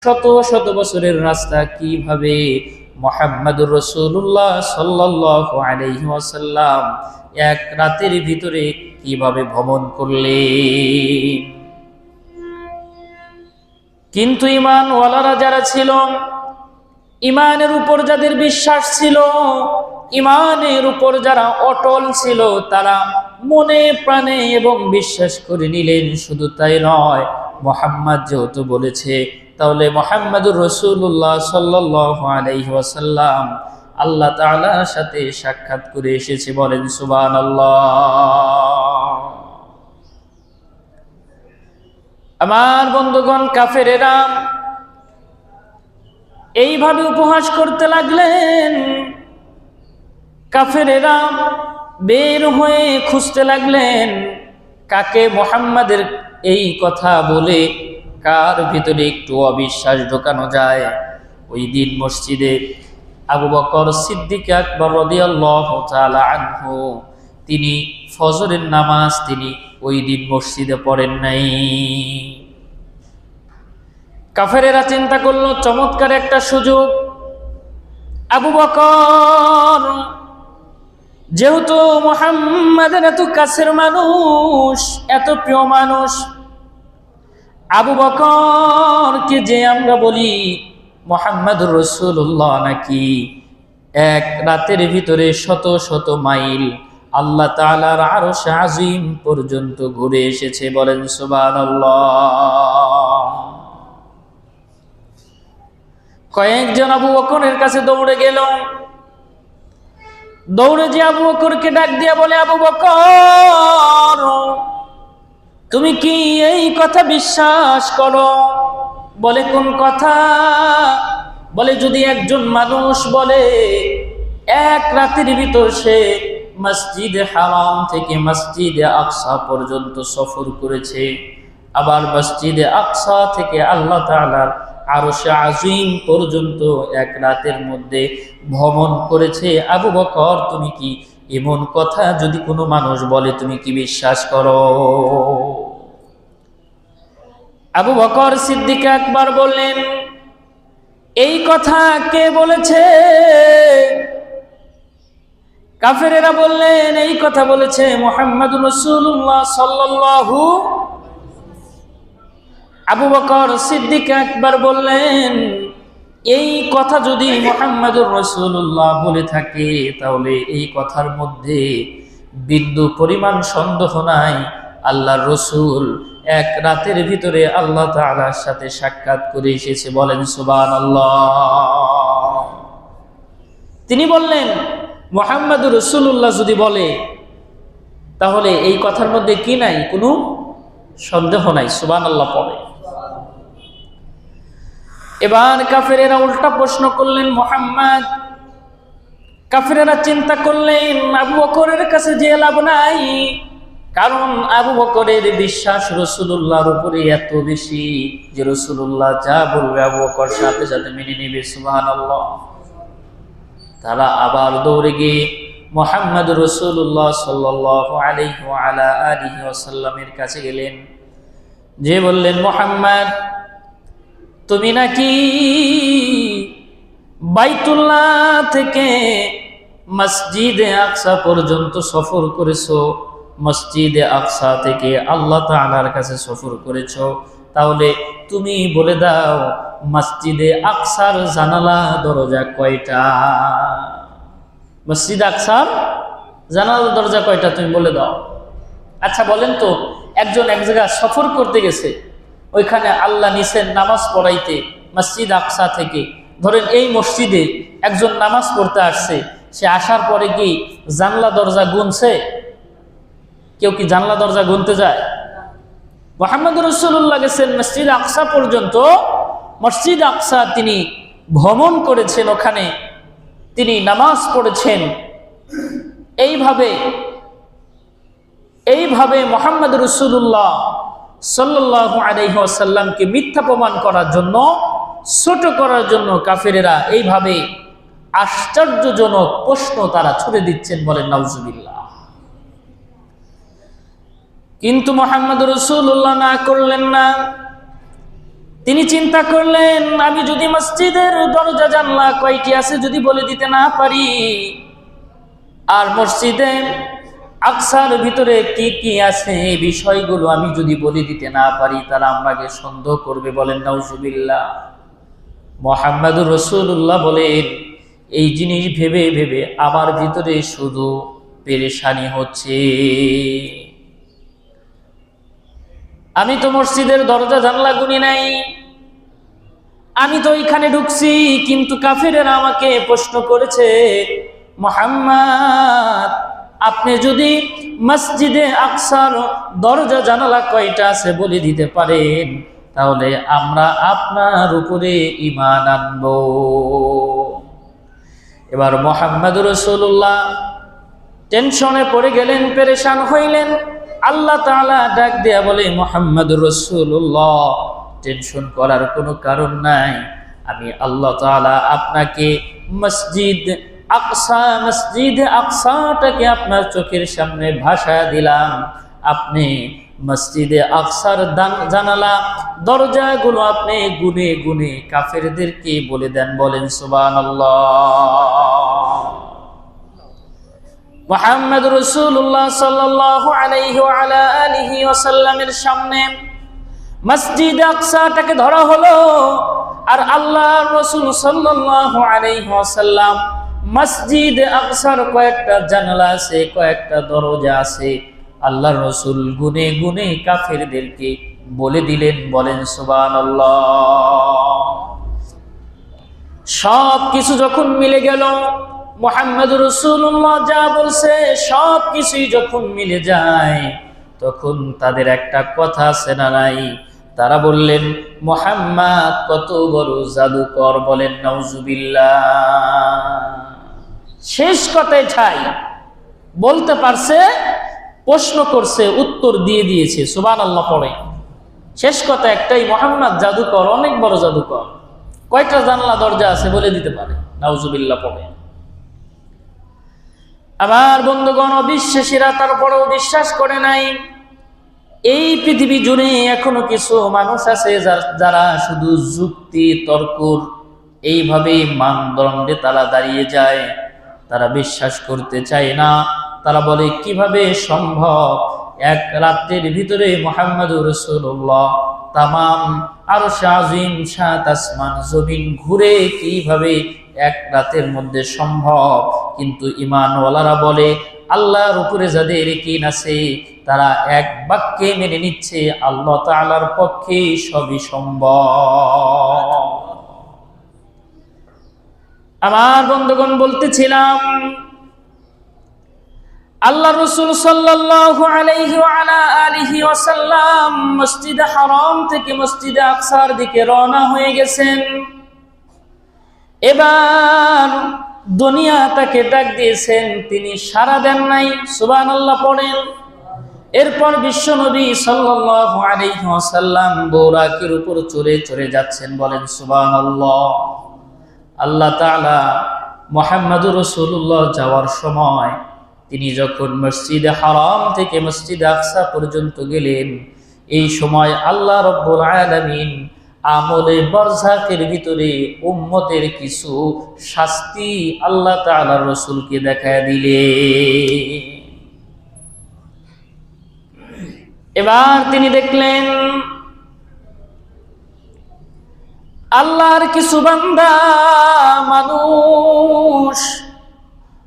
শত শত বছরের রাস্তা কিভাবে মুহাম্মদুর রাসূলুল্লাহ সাল্লাল্লাহু আলাইহি ওয়াসাল্লাম এক রাতের ভিতরে কিভাবে ভ্রমণ করলেন। কিন্তু ঈমানওয়ালারা যারা ছিল, ঈমানের উপর যাদের বিশ্বাস ছিল, ঈমানের উপর যারা অটল ছিল, তারা মনে প্রাণে এবং বিশ্বাস করে নিলেন। শুধু তাই নয়, মুহাম্মদ যেহেতু বলেছে, তাহলে মুহাম্মদুর রাসূলুল্লাহ সাল্লাল্লাহু আলাইহি ওয়াসাল্লাম আল্লাহ তাআলার সাথে সাক্ষাৎ করে এসেছে। বলেন সুবহানাল্লাহ। আমার বন্ধুগণ, কাফেরেরা এইভাবে উপহাস করতে লাগলেন। কাফেরেরা বের হয়ে খুঁজতে লাগলেন কাকে মুহাম্মাদের এই কথা বলে কার ভিতরে একটু অবিশ্বাস ঢোকানো যায়। ওই দিন মসজিদে আবু বকর সিদ্দিক আকবর রাদিয়াল্লাহু তাআলা আনহু, তিনি ফজরের নামাজ তিনি ওই দিন মসজিদে পড়েন নাই। কাফেরেরা চিন্তা করলো চমৎকার একটা সুযোগ। আবু বকর যেহেতু মুহাম্মাদের এত কাছের মানুষ, এত প্রিয় মানুষ, আবু বকরকে যে আমরা বলি মুহাম্মদুর রাসূলুল্লাহ নাকি এক রাতের ভিতরে শত শত মাইল আল্লাহ তাআলার আরশ আজিম পর্যন্ত ঘুরে এসেছে। বলেন সুবহানাল্লাহ। কয়েকজন আবু বকরের কাছে দৌড়ে গেল। দৌড়ে যে আবু বকরকে ডাক দিয়া বলে, আবু বকর, তুমি কি এই কথা বিশ্বাস করো? বলে, কোন কথা? বলে, যদি একজন মানুষ বলে এক রাতের ভিতর সে মসজিদে হারাম থেকে মসজিদে আকসা পর্যন্ত সফর করেছে, আবার মসজিদে আকসা থেকে আল্লাহ তাআলার আরশে আজিম পর্যন্ত এক রাতের মধ্যে ভ্রমণ করেছে, আবু বকর তুমি কি এমন কথা যদি কোনো মানুষ বলে তুমি কি বিশ্বাস করো? আবু বকর সিদ্দিক আকবর বললেন, এই কথা কে বলেছে? কাফেরেরা বললেন, এই কথা বলেছে মুহাম্মদুর রাসূলুল্লাহ সাল্লাল্লাহু। আবু বকর সিদ্দিক আকবর বললেন, এই কথা যদি মুহাম্মদুর রাসূলুল্লাহ বলে থাকে, তাহলে এই কথার মধ্যে বিন্দু পরিমাণ সন্দেহ নাই আল্লাহর রাসূল এক রাতের ভিতরে আল্লাহ তাআলার সাথে সাক্ষাৎ করে এসেছে। বলেন সুবহানাল্লাহ। তিনি বললেন, মুহাম্মদুর রাসূলুল্লাহ যদি বলে তাহলে এই কথার মধ্যে কি নাই, কোনো সন্দেহ নাই। সুবহানাল্লাহ পড়ে। এবার কাফেরেরা উল্টা প্রশ্ন করলেন, মুহাম্মদ, কাফেরেরা চিন্তা করলেন আবু বকরের কাছে যে লাভ নাই, কারণ আবু বকরের বিশ্বাস রাসূলুল্লাহর উপরে এত বেশি যে রাসূলুল্লাহ যা বলবে আবু বকর সাথে সাথে মেনে নেবে। সুবহানাল্লাহ। তারা আবার দৌড়ে গিয়ে মুহাম্মদুর রাসূলুল্লাহ সাল্লাল্লাহু আলাইহি ওয়া আলা আলিহি ওয়াসাল্লামের কাছে গেলেন, যে বললেন, মুহাম্মদ, তুমি নাকি বাইতুল্লাহ থেকে মসজিদে আকসা পর্যন্ত সফর করেছো, মসজিদে আকসা থেকে আল্লাহ তাআলার কাছে সফর করেছো, তাহলে তুমি বলে দাও মসজিদে আকসার জানালা দরজা কয়টা? মসজিদ আকসার জানালা দরজা কয়টা তুমি বলে দাও। আচ্ছা বলেন তো, একজন এক জায়গায় সফর করতে গেছে, ওইখানে আল্লাহ নিছেন নামাজ পড়াইতে মসজিদ আকসা থেকে, ধরেন এই মসজিদে একজন নামাজ পড়তে আসছে, সে আসার পরে কি জানলা দরজা গুনছে? কেউ কি জানলা দরজা গুনতে যায়? মুহাম্মদুর রাসূলুল্লাহ গেছেন মসজিদ আকসা পর্যন্ত, মসজিদ আকসা তিনি ভ্রমণ করেছেন, ওখানে তিনি নামাজ পড়েছেন। এইভাবে মুহাম্মদুর রাসূলুল্লাহ সাল্লাল্লাহু আলাইহি ওয়াসাল্লামকে মিথ্যা প্রমাণ করার জন্য, ছোট করার জন্য কাফেরেরা এইভাবে আশ্চর্যজনক প্রশ্ন তারা ছুড়ে দিচ্ছেন। বলেন নাউজুবিল্লাহ। কিন্তু মুহাম্মদুর রাসূলুল্লাহ না করলেন না। তিনি চিন্তা করলেন, আমি যদি মসজিদের দরজা জানলা কয়টি আছে যদি বলে দিতে না পারি, আর মসজিদে আকসার ভিতরে কি কি আছে এই বিষয়গুলো আমি যদি বলে দিতে না পারি, তারা আমাকে সন্দেহ করবে। বলেন নাউজুবিল্লাহ। মুহাম্মদুর রাসূলুল্লাহ বলেন, এই জিনিস ভেবে ভেবে আমার ভিতরে শুধু পেরেশানি হচ্ছে। আমি তো মসজিদের দরজা জানলা গুনি নাই, আমি তো এখানে ঢুকছি, কিন্তু কাফেরেরা আমাকে প্রশ্ন করেছে, মুহাম্মদ আপনি যদি মসজিদে আকসার দরজা জানালা কয়টা আছে বলে দিতে পারেন, তাহলে আমরা আপনার উপরে ঈমান আনব। এবার মুহাম্মদুর রাসূলুল্লাহ টেনশনে পড়ে গেলেন, পেরেশান হইলেন। আল্লাহ তাআলা ডাক দেয়া বলে, মুহাম্মদুর রাসূলুল্লাহ টেনশন করার কোনো কারণ নাই, আমি আল্লাহ তাআলা আপনাকে মসজিদে আকসাটাকে আপনার চোখের সামনে ভাসায় দিলাম। আপনি মসজিদে আকসার জানালা দরজাগুলো আপনি গুনে গুনে কাফেরদেরকে বলে দেন। বলেন সুবহানাল্লাহ। মুহাম্মদুর রাসূলুল্লাহ সাল্লাল্লাহু আলাইহি ওয়া আলা আলিহি ওয়াসাল্লামের সামনে মসজিদ আকসাটাকে ধরা হলো, আর আল্লাহর রাসূল সাল্লাল্লাহু আলাইহি ওয়াসাল্লাম মসজিদ আকসার কয়েকটা জানালা আছে, কয়েকটা দরজা আছে, আল্লাহর রাসূল গুনে গুনে কাফেরদেরকে বলে দিলেন। বলেন সুবহানাল্লাহ। সব কিছু যখন মিলে গেল, মুহাম্মদুর রাসূলুল্লাহ যা বলছে সব কিছুই যখন মিলে যায়, তখন তাদের একটা কথা আছে না নাই? তারা বললেন, মুহাম্মদ কত বড় জাদুকর। বলেন নাউজুবিল্লাহ। শেষ কথায় ঠাই বলতে পারছে, প্রশ্ন করছে, উত্তর দিয়ে দিয়েছে। সুবহানাল্লাহ পড়ে। শেষ কথা একটাই, মুহাম্মদ জাদুকর, অনেক বড় জাদুকর। কয়টা জানলা দরজা আছে বলে দিতে পারে। নাউজুবিল্লাহ পড়ে। আমার বন্ধুগণ, অবিশ্বাসীরা তারপরেও বিশ্বাস করে নাই। এই পৃথিবী জুড়ে এখনো কিছু মানুষ আছে যারা শুধু যুক্তি তর্কর এইভাবে মানদণ্ডে তারা দাঁড়িয়ে যায়। তারা বিশ্বাস করতে চায় না। তারা বলে, কিভাবে সম্ভব এক রাতের ভিতরে মুহাম্মদুর রাসূলুল্লাহ তামাম আরশ আজিম, সাত আসমান জমিন ঘুরে কিভাবে এক রাতের মধ্যে সম্ভব? কিন্তু ঈমানওয়ালারা বলে, আল্লাহর উপরে যাদের ঈমান আছে তারা এক বাক্যে মেনে নিচ্ছে, আল্লাহ তাআলার পক্ষে সবই সম্ভব। আমার বন্ধুগণ, বলতেছিলাম আল্লাহ রাসূল সাল্লাল্লাহু আলাইহি ওয়া আলা আলিহি ওয়াসাল্লাম মসজিদে হারাম থেকে মসজিদে আকসার দিকে রওনা হয়ে গেছেন। এবার দুনিয়া তাকে ডাক দিয়েছেন, তিনি সাড়া দেন নাই। সুবহানাল্লাহ পড়েন। এরপর বিশ্বনবী সাল্লাল্লাহু আলাইহি ওয়াসাল্লাম বোরাকের উপর চড়ে চড়ে যাচ্ছেন। বলেন সুবহানাল্লাহ। আল্লাহ তাআলা মুহাম্মদুর রাসূলুল্লাহ যাওয়ার সময় তিনি যখন মসজিদে হারাম থেকে মসজিদে আকসা পর্যন্ত গেলেন, এই সময় আল্লাহ রাব্বুল আলামিন আমলে বারযাকের ভিতরে উম্মতের কিছু শাস্তি আল্লাহ তাআলার রাসূলকে দেখায় দিলেন। এবার তিনি দেখলেন আল্লাহর কিছু বান্দা মানুষ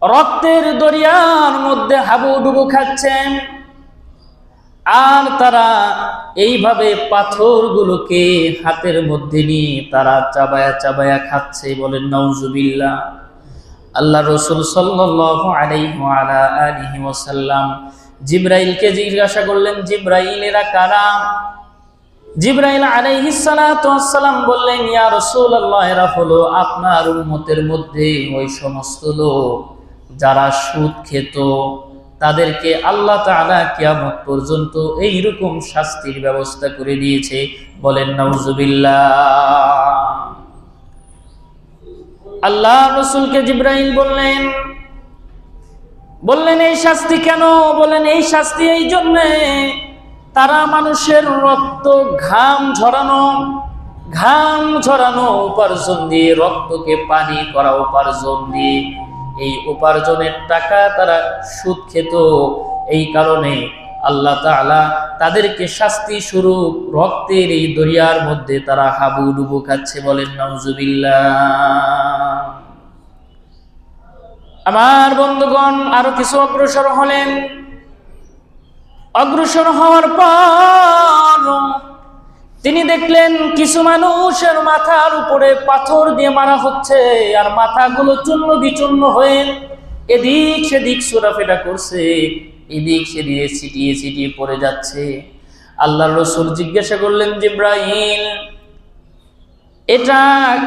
রক্তের দরিয়ার মধ্যে হাবুডুবু খাচ্ছেন, আর তারা এইভাবে পাথরগুলোকে হাতের মধ্যে নিয়ে তারা চাবায়া চাবায়া খাচ্ছে। বলেন নাউজুবিল্লাহ। আল্লাহ রাসূল সাল্লাল্লাহু আলাইহি ওয়া আলা আলিহি ওয়াসাল্লাম জিবরাইলকে জিজ্ঞাসা করলেন, জিবরাইল এরা কারা? জিবরাইল আলাইহিস সালাতু ওয়াস সালাম বললেন, ইয়া রাসূলুল্লাহ এরা হলো আপনার উম্মতের মধ্যে ওই সমস্ত লোক যারা সুদ খেত, তাদেরকে আল্লাহ তাআলা কিয়ামত পর্যন্ত এই রকম শাস্তির ব্যবস্থা করে দিয়েছে। বলেন নাউজুবিল্লাহ। আল্লাহ রাসূলকে জিবরাইল বললেন এই শাস্তি কেন? বলেন এই শাস্তি এই জন্যে, তারা মানুষের রক্ত ঘাম ঝরানো ঘাম ঝরানো উপার্জন দিয়ে, রক্তকে পানি করা উপার্জন দিয়ে, এই উপার্জনের টাকা তারা সুদ খেত। এই কারণে আল্লাহ তাআলা তাদেরকে শাস্তি স্বরূপ রক্তের এই দরিয়ার মধ্যে তারা হাবুডুবু খাচ্ছে। বলেন নাউজুবিল্লাহ। আমার বন্ধুগণ, আরো কিছু অগ্রসর হলেন। অগ্রসর হওয়ার পর তিনি দেখলেন কিছু মানুষের মাথার উপরে পাথর দিয়ে মারা হচ্ছে, আর মাথাগুলো চূর্ণ বিচূর্ণ হয়ে এদিক সেদিক চোরাফেরা করছে, এদিক সেদিকে ছিটিয়ে ছিটিয়ে পড়ে যাচ্ছে। আল্লাহর রাসূল জিজ্ঞাসা করলেন, জিবরাইল,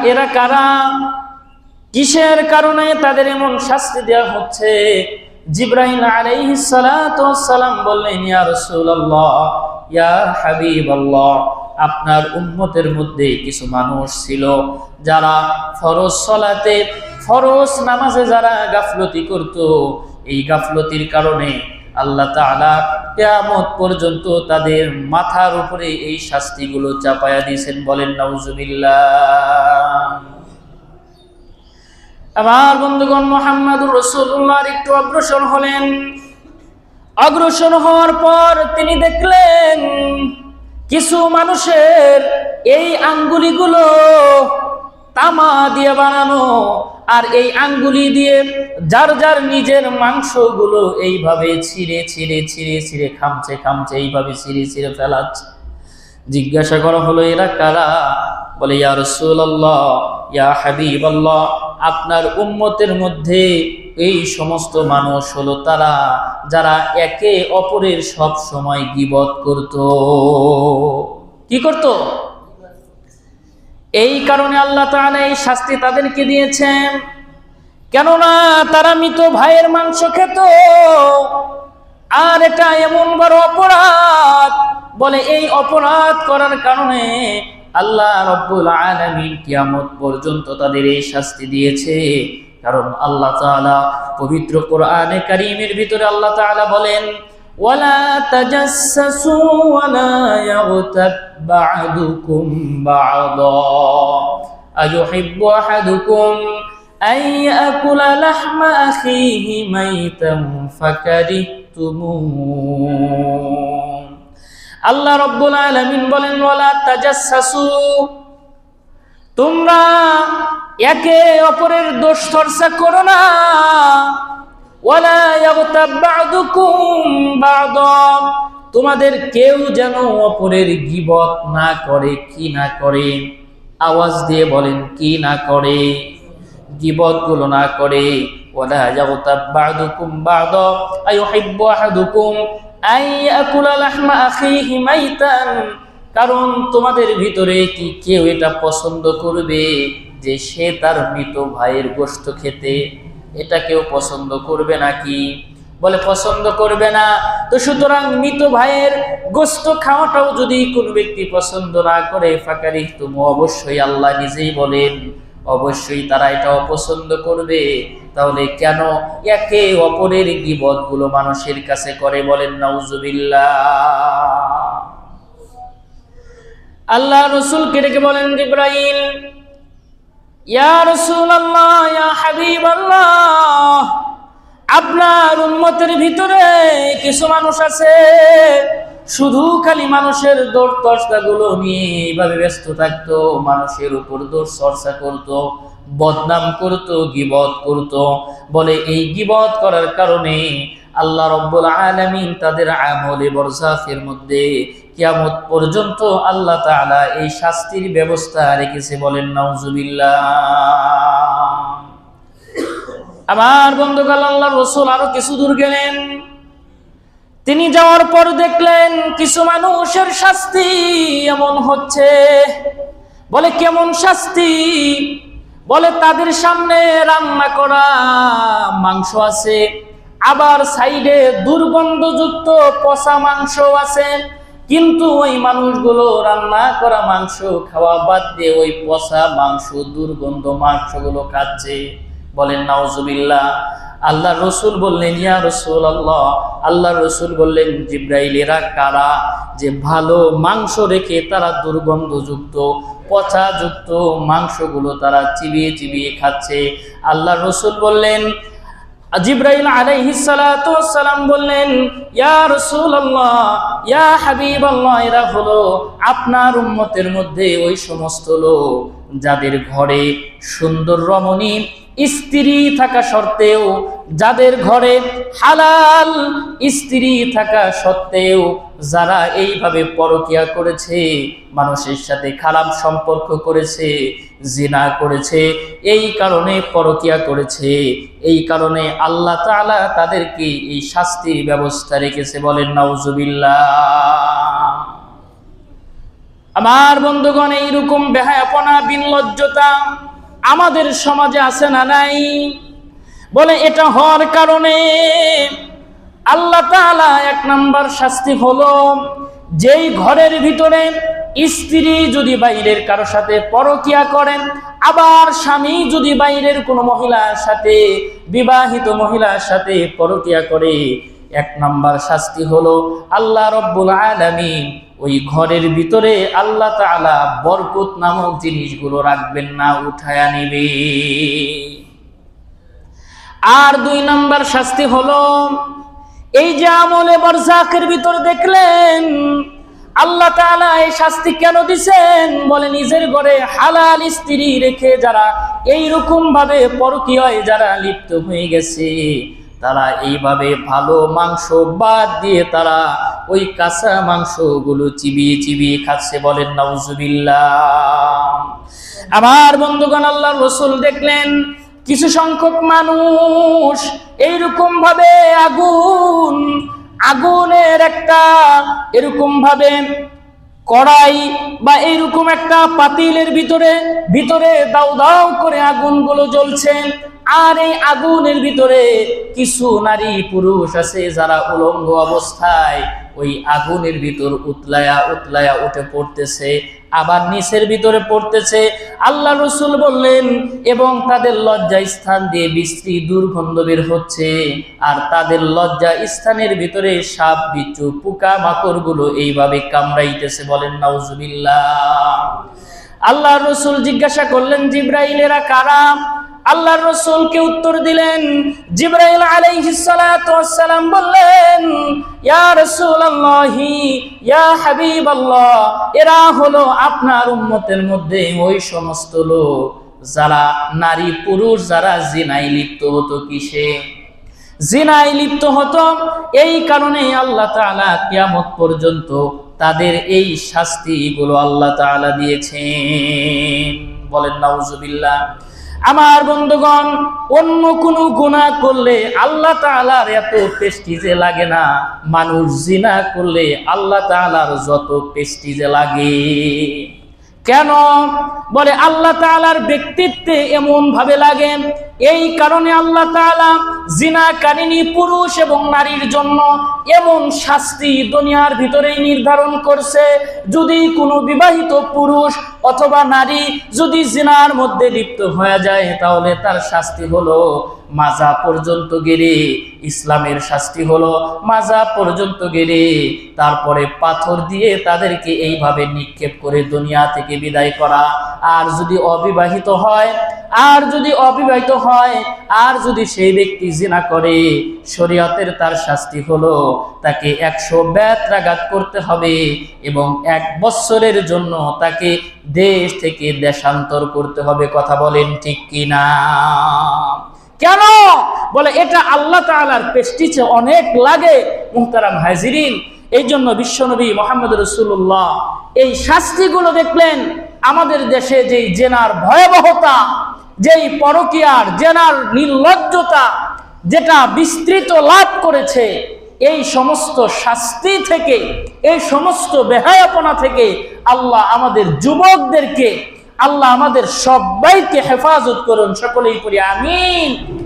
এরা কারা? কিসের কারণে তাদের এমন শাস্তি দেওয়া হচ্ছে? জিবরাইল আলাইহিস সালাতু ওয়াস সালাম বললেন, ইয়া রাসূলুল্লাহ, ইয়া হাবিবাল্লাহ, আপনার উম্মতের মধ্যে কিছু মানুষ ছিল যারা ফরজ সালাতে, ফরজ নামাজে যারা গাফলতি করত। এই গাফলতির কারণে আল্লাহ তাআলা কিয়ামত পর্যন্ত তাদের মাথার উপরে এই শাস্তিগুলো চাপায়া দিয়েছেন। বলেন নাউজুবিল্লাহ। আমার বন্ধুগণ, মুহাম্মদুর রাসূলুল্লাহর একটু অগ্রসর হলেন। অগ্রসর হওয়ার পর তিনি দেখলেন কিছু মানুষের এই আঙ্গুলিগুলো তামা দিয়ে বানানো, আর এই আঙ্গুলি দিয়ে যার যার নিজের মাংসগুলো এইভাবে ছিঁড়ে ছিঁড়ে ছিঁড়ে ছিঁড়ে খামচে খামচে এইভাবে ছিঁড়ে ছিঁড়ে ফেলাচ্ছে। জিজ্ঞাসা করা হলো, এরা কারা? বলে, ইয়া রাসূলুল্লাহ, ইয়া হাবিবাল্লাহ, আপনার উম্মতের মধ্যে এই সমস্ত মানুষ হলো তারা যারা একে অপরের সব সময় গীবত করত। কি করত? এই কারণে আল্লাহ তাআলা এই শাস্তি তাদেরকে দিয়েছেন। কেননা তারা মৃত ভাইয়ের মাংস খেত, আর এটা এমন বড় অপরাধ। বলে এই অপরাধ করার কারণে আল্লাহ রাব্বুল আলামিন কিয়ামত পর্যন্ত তাদের এই শাস্তি দিয়েছে। কারণ আল্লাহ তাআলা পবিত্র কোরআনে কারীমের ভিতরে আল্লাহ তাআলা বলেন, ওয়ালা তাজাসসু ওয়ালা ইয়াগতাব বা'দুকুম বা'দা আয়ুহিব্বু আহাদুকুম আন ইয়াকুলা লাহমা আখিহি মাইতান ফাকারিহতুমুহ। আল্লাহ রাব্বুল আলামিন বলেন, ওয়ালা তাজাসসু, তোমরা একে অপরের দোষ চর্চা করো না। ওয়ালা ইয়াগতাব বা'দুকুম বা'দা, তোমাদের কেউ যেন অপরের গীবত না করে। কি না করে? আওয়াজ দিয়ে বলেন, কি না করে? গীবত গুলো না করে। ওয়ালা ইয়াগতাব বা'দুকুম বা'দা আয়ুহিব্বু আহাদুকুম আন ইয়াকুলা লাহমা আখিহি মাইতান, কারণ তোমাদের ভিতরে কি কেউ এটা পছন্দ করবে যে সে তার মৃত ভাইয়ের গোশত খেতে? এটা কেউ পছন্দ করবে নাকি? বলে পছন্দ করবে না। তো সুতরাং মৃত ভাইয়ের গোশত খাওয়াটাও যদি কোন ব্যক্তি পছন্দ না করে, ফাকারিহতুমু, অবশ্যই আল্লাহ নিজেই বলেন অবশ্যই তারা এটা অপছন্দ করবে। তাহলে কেন একে অপরের গীবত গুলো মানুষের কাছে করে? বলেন নাউজুবিল্লাহ। আল্লাহ রাসূলকে ডেকে বলেন, জিবরাইল, ইয়া রাসূলুল্লাহ, ইয়া হাবিবাল্লাহ, আপনার উম্মতের ভিতরে কিছু মানুষ আছে শুধু খালি মানুষের দোষ চর্চাগুলো নিয়ে এইভাবে ব্যস্ত থাকতো, মানুষের উপর দোষ চর্চা করতো, বদনাম করতো, গীবত করতো। বলে এই গীবত করার কারণে আল্লাহ রাব্বুল আলামিন তাদের আমলে বরযাখের মধ্যে কিয়ামত পর্যন্ত আল্লাহ তাআলা এই শাস্তির ব্যবস্থা রেখেছে। বলেন নাউজুবিল্লাহ। আমার বন্ধুগণ, আল্লাহর রাসূল আরো কিছু দূর গেলেন। তিনি যাওয়ার পর দেখলেন কিছু মানুষের শাস্তি এমন হচ্ছে। বলে কেমন শাস্তি? বলে তাদের সামনে রান্না করা মাংস আছে, আবার সাইডে দুর্গন্ধযুক্ত পচা মাংস আছে, কিন্তু ওই মানুষগুলো রান্না করা মাংস খাওয়া বাদ দিয়ে ওই পচা মাংস, দুর্গন্ধ মাংসগুলো খাচ্ছে। বলেন নাউজুবিল্লাহ। আল্লাহ রসুল বললেন, ইয়া রাসূলুল্লাহ, আল্লাহ রসুল বললেন, জিবরাইল এরা কারা যে ভালো মাংস রেখে তারা দুর্গন্ধযুক্ত পচাযুক্ত মাংসগুলো তারা চিবিয়ে চিবিয়ে খাচ্ছে? আল্লাহ রসুল বললেন, জিবরাইল আলাইহিস সালাতু ওয়াস সালাম বললেন, ইয়া রাসূলুল্লাহ, ইয়া হাবিবাল্লাহ, এরা হলো আপনার উম্মতের মধ্যে ওই সমস্ত লোক যাদের ঘরে সুন্দর রমণী স্ত্রী থাকা সত্ত্বেও, যাদের ঘরে হালাল স্ত্রী থাকা সত্ত্বেও যারা এইভাবে পরকিয়া করেছে, মানুষের সাথে খারাপ সম্পর্ক করেছে, জিনা করেছে, এই কারণে পরকিয়া করেছে, এই কারণে আল্লাহ তাআলা তাদেরকে এই শাস্তির ব্যবস্থা রেখেছে। বলেন নাউজুবিল্লাহ। আমার বন্ধুগণ, এইরকম বেহায়াপনা বিনলজ্জতা আমাদের সমাজে আছে না নাই? বলে এটা হওয়ার কারণে আল্লাহ তাআলা 1 নাম্বার শাস্তি হলো, যেই ঘরের ভিতরে স্ত্রী যদি বাইরের কারো সাথে পরকিয়া করেন, আবার স্বামী যদি বাইরের কোনো মহিলার সাথে, বিবাহিত মহিলার সাথে পরকিয়া করে, 1 নাম্বার শাস্তি হলো আল্লাহ রব্বুল আলামিন ওই ঘরের ভিতরে আল্লাহ তাআলা বরকত নামক জিনিসগুলো রাখবেন না, উঠায়া নিবে। আর 2 নাম্বার শাস্তি হলো, এই যে আমলে বারজাখের ভিতর দেখলেন আল্লাহ তাআলা এই শাস্তি কেন দিবেন? বলে নিজের ঘরে হালাল স্ত্রী রেখে যারা এইরকম ভাবে পরকীয়ায় যারা লিপ্ত হয়ে গেছে, তারা এইভাবে ভালো মাংস বাদ দিয়ে তারা ওই কাঁচা মাংসগুলো চিবিয়ে চিবিয়ে খাচ্ছে। বলেন নাউজুবিল্লাহ। আমার বন্ধুগণ, আল্লাহর রাসূল দেখলেন কিছু সংখ্যক মানুষ এইরকম ভাবে আগুনের একটা এরকম ভাবে কড়াই বা এইরকম একটা পাতিলের ভিতরে দাউ দাউ করে আগুনগুলো জ্বলছে, আর এই আগুনের ভিতরে কিছু নারী পুরুষ আছে যারা উলঙ্গ অবস্থায় ওই আগুনের ভিতর উতলায়া উতলায়া উঠে পড়তেছে, আবার নিচের ভিতরে পড়তেছে। আল্লাহ রাসূল বললেন, এবং তাদের লজ্জা স্থান দিয়ে বিশ্রী দুর্গন্ধ বের হচ্ছে, আর তাদের লজ্জা স্থানের ভিতরে সাপ বিচ্ছু পোকা মাকড় গুলো এইভাবে কামড়াইতেছে। বলেন নাউজুবিল্লাহ। আল্লাহ রাসূল জিজ্ঞাসা করলেন, জিবরাইল এরা কারা? আল্লাহর রাসূলকে উত্তর দিলেন, জিবরাইল আলাইহিস সালাতু ওয়াস সালাম বললেন, ইয়া রাসূলুল্লাহি, ইয়া হাবিবাল্লাহ, এরা হলো আপনার উম্মতের মধ্যে ওই সমস্ত লোক যারা নারী পুরুষ যারা জিনায় লিপ্ত হতো। কিসে জিনায় লিপ্ত হতো? এই কারণে আল্লাহ তাআলা কিয়ামত পর্যন্ত তাদের এই শাস্তিগুলো আল্লাহ তাআলা দিয়েছেন। বলেন নাউজুবিল্লাহ। আমার বন্ধুগণ, অন্য কোনো গুনাহ করলে আল্লাহ তাআলার এত প্রেস্টিজে লাগে না, মানুষ জিনা করলে আল্লাহ তাআলার যত প্রেস্টিজে লাগে। কেন? বলে আল্লাহ তাআলার ব্যক্তিত্বে এমন ভাবে লাগে, এই কারণে আল্লাহ তাআলা জিনাকারিনী পুরুষ এবং নারীর জন্য এমন শাস্তি দুনিয়ার ভিতরেই নির্ধারণ করছে। যদি কোনো বিবাহিত পুরুষ অথবা নারী যদি জিনার মধ্যে লিপ্ত হয়ে যায়, তাহলে তার শাস্তি হলো মাজা পর্যন্ত গেলে, ইসলামের শাস্তি হলো মাজা পর্যন্ত গেলে, তারপরে পাথর দিয়ে তাদেরকে এইভাবে নিক্ষেপ করে দুনিয়া থেকে বিদায় করা। আর যদি অবিবাহিত হয়, আর যদি সেই ব্যক্তি জিনা করে, শরীয়তের তার শাস্তি হলো তাকে 100 বেত্রাঘাত করতে হবে এবং 1 বছরের জন্য তাকে দেশ থেকে দেশান্তর করতে হবে। কথা বলেন ঠিক কিনা? কেন? বলে এটা আল্লাহ তাআলার প্রেস্টিজে অনেক লাগে। মুহতারাম হাজিরিন, এই জন্য বিশ্বনবী মুহাম্মদ রাসূলুল্লাহ এই শাস্তিগুলো দেখলেন। আমাদের দেশে যেই জেনার ভয়াবহতা, যেই পরকীয়ার জেনার নির্লজ্জতা যেটা বিস্তৃত লাভ করেছে, এই সমস্ত শাস্তি থেকে, এই সমস্ত বেহায়াপনা থেকে আল্লাহ আমাদের যুবকদেরকে, আল্লাহ আমাদের সবাইকে হেফাজত করুন। সকলেই পড়ি আমিন।